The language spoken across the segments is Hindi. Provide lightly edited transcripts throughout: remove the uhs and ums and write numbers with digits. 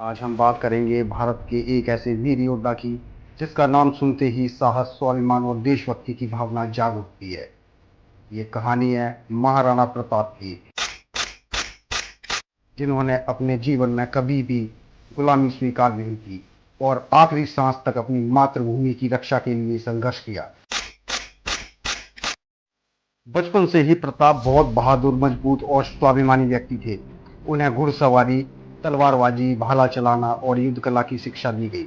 आज हम बात करेंगे भारत के एक ऐसे वीर योद्धा की जिसका नाम सुनते ही साहस, स्वाभिमान और देशभक्ति की भावना जाग उठती है। ये कहानी है महाराणा प्रताप की, जिन्होंने अपने जीवन में कभी भी गुलामी स्वीकार नहीं की और आखिरी सांस तक अपनी मातृभूमि की रक्षा के लिए संघर्ष किया। बचपन से ही प्रताप बहुत बहादुर, मजबूत और स्वाभिमानी व्यक्ति थे। उन्हें घुड़सवारी, तलवारबाजी, भाला चलाना और युद्ध कला की शिक्षा दी गई।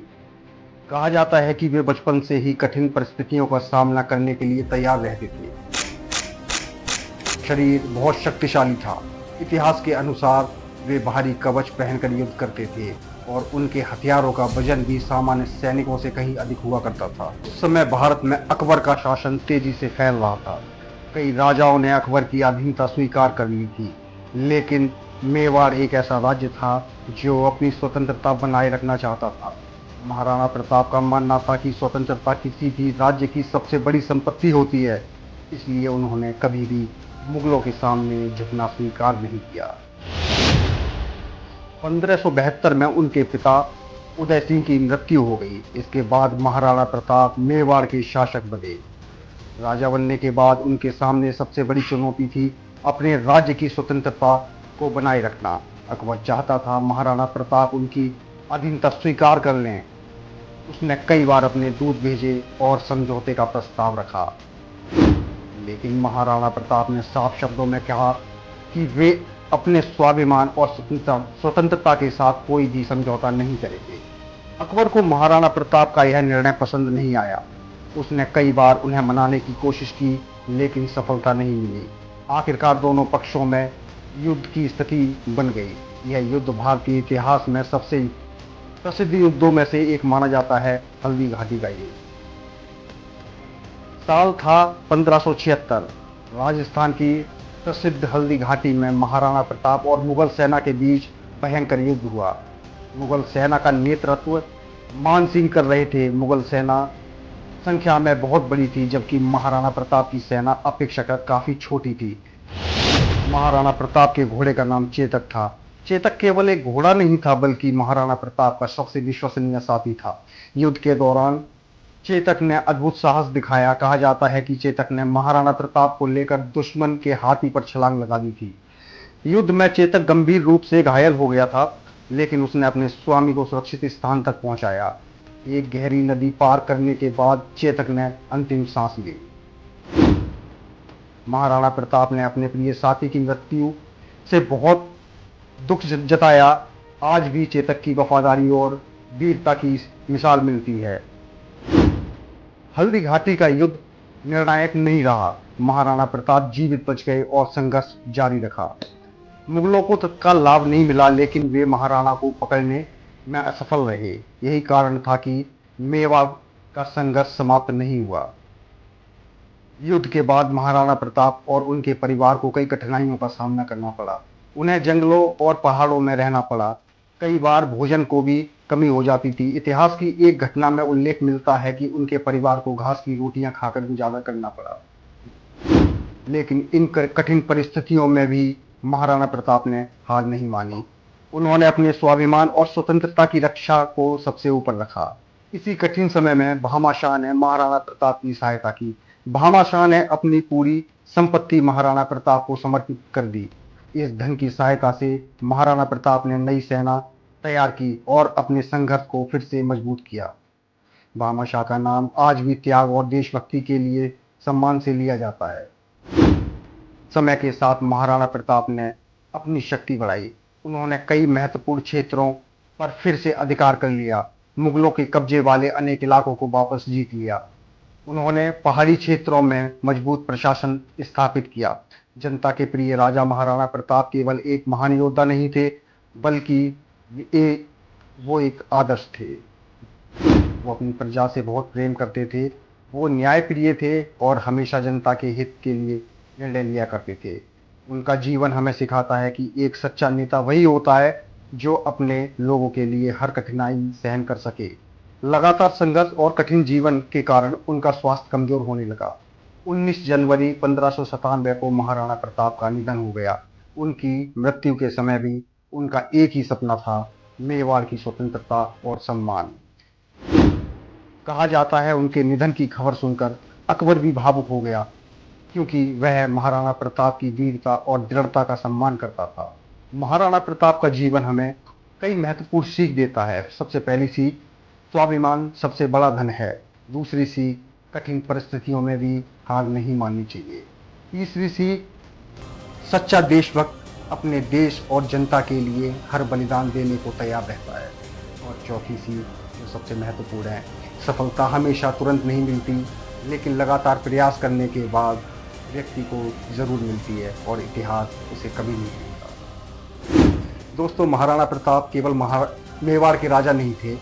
कहा जाता है कि वे बचपन से ही कठिन परिस्थितियों का सामना करने के लिए तैयार रहते थे। शरीर बहुत शक्तिशाली था। इतिहास के अनुसार वे भारी कवच पहनकर युद्ध करते थे और उनके हथियारों का वजन भी सामान्य सैनिकों से कहीं अधिक हुआ करता था। उस समय भारत में अकबर का शासन तेजी से फैल रहा था। कई राजाओं ने अकबर की अधीनता स्वीकार कर ली थी, लेकिन मेवाड़ एक ऐसा राज्य था जो अपनी स्वतंत्रता बनाए रखना चाहता था। महाराणा प्रताप का मानना था कि स्वतंत्रता किसी भी राज्य की सबसे बड़ी संपत्ति होती है, इसलिए उन्होंने कभी भी मुगलों के सामने झुकना स्वीकार नहीं किया। 1572 में उनके पिता उदय सिंह की मृत्यु हो गई। इसके बाद महाराणा प्रताप मेवाड़ के शासक बने। राजा बनने के बाद उनके सामने सबसे बड़ी चुनौती थी अपने राज्य की स्वतंत्रता को बनाए रखना। अकबर चाहता था महाराणा प्रताप उनकी अधीनता स्वीकार कर लें। उसने कई बार अपने दूत भेजे और समझौते का प्रस्ताव रखा, लेकिन महाराणा प्रताप ने साफ शब्दों में कहा कि वे अपने स्वाभिमान और स्वतंत्रता के साथ कोई भी समझौता नहीं करेंगे। अकबर को महाराणा प्रताप का यह निर्णय पसंद नहीं आया। उसने कई बार उन्हें मनाने की कोशिश की, लेकिन सफलता नहीं मिली। आखिरकार दोनों पक्षों में युद्ध की स्थिति बन गई। यह युद्ध भारतीय इतिहास में सबसे प्रसिद्ध युद्धों में से एक माना जाता है, हल्दी घाटी का युद्ध। साल था 1576। राजस्थान की प्रसिद्ध हल्दी घाटी में महाराणा प्रताप और मुगल सेना के बीच भयंकर युद्ध हुआ। मुगल सेना का नेतृत्व मान सिंह कर रहे थे। मुगल सेना संख्या में बहुत बड़ी थी, जबकि महाराणा प्रताप की सेना अपेक्षाकृत काफी छोटी थी। महाराणा प्रताप के घोड़े का नाम चेतक था। चेतक केवल एक घोड़ा नहीं था, बल्कि महाराणा प्रताप का सबसे विश्वसनीय साथी था। युद्ध के दौरान चेतक ने अद्भुत साहस दिखाया। कहा जाता है कि चेतक ने महाराणा प्रताप को लेकर दुश्मन के हाथी पर छलांग लगा दी थी। युद्ध में चेतक गंभीर रूप से घायल हो गया था, लेकिन उसने अपने स्वामी को सुरक्षित स्थान तक पहुंचाया। एक गहरी नदी पार करने के बाद चेतक ने अंतिम सांस ली। महाराणा प्रताप ने अपने प्रिय साथी की मृत्यु से बहुत दुख जताया। आज भी चेतक की वफादारी और वीरता की मिसाल मिलती है। हल्दी घाटी का युद्ध निर्णायक नहीं रहा। महाराणा प्रताप जीवित बच गए और संघर्ष जारी रखा। मुगलों को तत्काल लाभ नहीं मिला, लेकिन वे महाराणा को पकड़ने में असफल रहे। यही कारण था कि मेवाड़ का संघर्ष समाप्त नहीं हुआ। युद्ध के बाद महाराणा प्रताप और उनके परिवार को कई कठिनाइयों का सामना करना पड़ा। उन्हें जंगलों और पहाड़ों में रहना पड़ा। कई बार भोजन को भी कमी हो जाती थी। इतिहास की एक घटना में उल्लेख मिलता है कि उनके परिवार को घास की रोटियां खाकर गुजारा करना पड़ा। लेकिन इन कठिन परिस्थितियों में भी महाराणा प्रताप ने हार नहीं मानी। उन्होंने अपने स्वाभिमान और स्वतंत्रता की रक्षा को सबसे ऊपर रखा। इसी कठिन समय में भामा शाह ने महाराणा प्रताप की सहायता की। भामा शाह ने अपनी पूरी संपत्ति महाराणा प्रताप को समर्पित कर दी। इस धन की सहायता से महाराणा प्रताप ने नई सेना तैयार की और अपने संघर्ष को फिर से मजबूत किया। भामा शाह का नाम आज भी त्याग और देशभक्ति के लिए सम्मान से लिया जाता है। समय के साथ महाराणा प्रताप ने अपनी शक्ति बढ़ाई। उन्होंने कई महत्वपूर्ण क्षेत्रों पर फिर से अधिकार कर लिया। मुगलों के कब्जे वाले अनेक इलाकों को वापस जीत लिया। उन्होंने पहाड़ी क्षेत्रों में मजबूत प्रशासन स्थापित किया। जनता के प्रिय राजा महाराणा प्रताप केवल एक महान योद्धा नहीं थे, बल्कि वो एक आदर्श थे। वो अपनी प्रजा से बहुत प्रेम करते थे। वो न्यायप्रिय थे और हमेशा जनता के हित के लिए निर्णय लिया करते थे। उनका जीवन हमें सिखाता है कि एक सच्चा नेता वही होता है जो अपने लोगों के लिए हर कठिनाई सहन कर सके। लगातार संघर्ष और कठिन जीवन के कारण उनका स्वास्थ्य कमजोर होने लगा। 19 जनवरी 1597 को महाराणा प्रताप का निधन हो गया। उनकी मृत्यु के समय भी उनका एक ही सपना था मेवाड़ की स्वतंत्रता और सम्मान। कहा जाता है उनके निधन की खबर सुनकर अकबर भी भावुक हो गया, क्योंकि वह महाराणा प्रताप की वीरता और दृढ़ता का सम्मान करता था। महाराणा प्रताप का जीवन हमें कई महत्वपूर्ण सीख देता है। सबसे पहली सीख, स्वाभिमान सबसे बड़ा धन है। दूसरी सीख, कठिन परिस्थितियों में भी हार नहीं माननी चाहिए। तीसरी सीख, सच्चा देशभक्त अपने देश और जनता के लिए हर बलिदान देने को तैयार रहता है। और चौथी सीख, जो सबसे महत्वपूर्ण है, सफलता हमेशा तुरंत नहीं मिलती, लेकिन लगातार प्रयास करने के बाद व्यक्ति को जरूर मिलती है और इतिहास उसे कभी नहीं भूलता। दोस्तों, महाराणा प्रताप केवल मेवाड़ के राजा नहीं थे,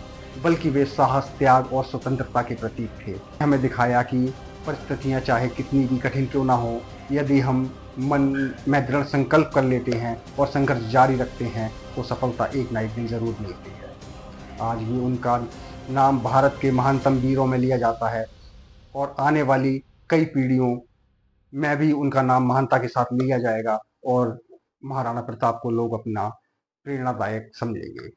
बल्कि वे साहस, त्याग और स्वतंत्रता के प्रतीक थे। हमें दिखाया कि परिस्थितियां चाहे कितनी भी कठिन क्यों ना हो, यदि हम मन में दृढ़ संकल्प कर लेते हैं और संघर्ष जारी रखते हैं, तो सफलता एक ना एक दिन जरूर मिलती है। आज भी उनका नाम भारत के महानतम वीरों में लिया जाता है और आने वाली कई पीढ़ियों में भी उनका नाम महानता के साथ लिया जाएगा और महाराणा प्रताप को लोग अपना प्रेरणादायक समझेंगे।